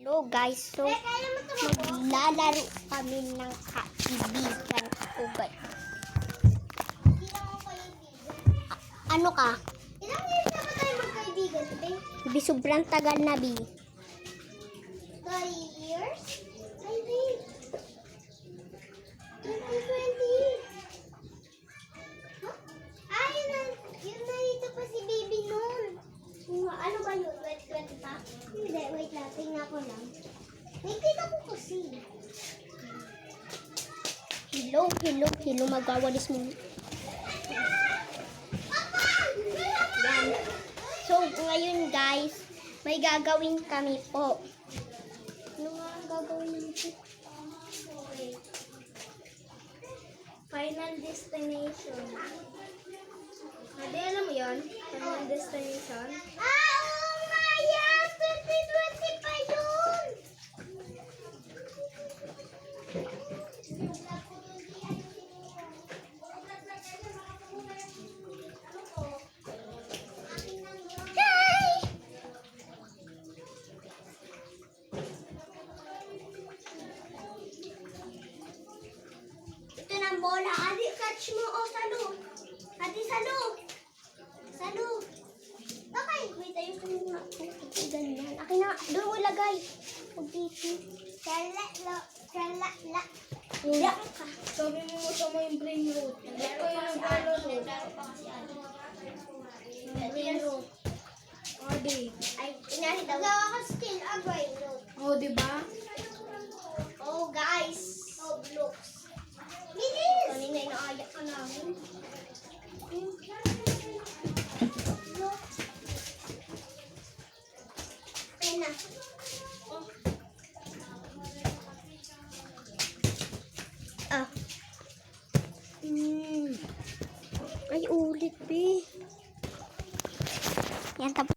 Hello guys, so maglalaro kami ng kaibigan ko guys. Ano ka? Ilang years na ba tayo magkaibigan, Bi? Bi, sobrang tagal na, Bi. 30 years? Ay, Bi. 2020. Huh? Ah, yun na dito pa si Baby noon. Ano ba yun? 2020 pa? Hindi, wait lang. Tingnan ko lang. Nakikita ko kasi. Hello, magwawalis mo. Yan. So, ngayon guys, may gagawin kami po. Ano nga ang gagawin natin? Okay. Final Destination. Ate, alam mo yun? Final Destination? Ah, oh my God! 2020 pa yun! Ito na ang bola. Adi, catch mo. O, salo. Adi, salo. Salo. Bakit? Wait, ayos ko nga. Ganyan. Akin na, doon mo lagay. Huwag dito. Kalala. Yan. Sabi mo mo yung brain root. Hindi ko yung brain root. Brain root. Adi. Ay, inahin daw. Gawa ko still a brain root. O, diba? Oh, guys. Roblox. Bilis! Kanina inaayak ka namin. Ayun na. Ah. Ay, ulit, Bi. Yan, tapos.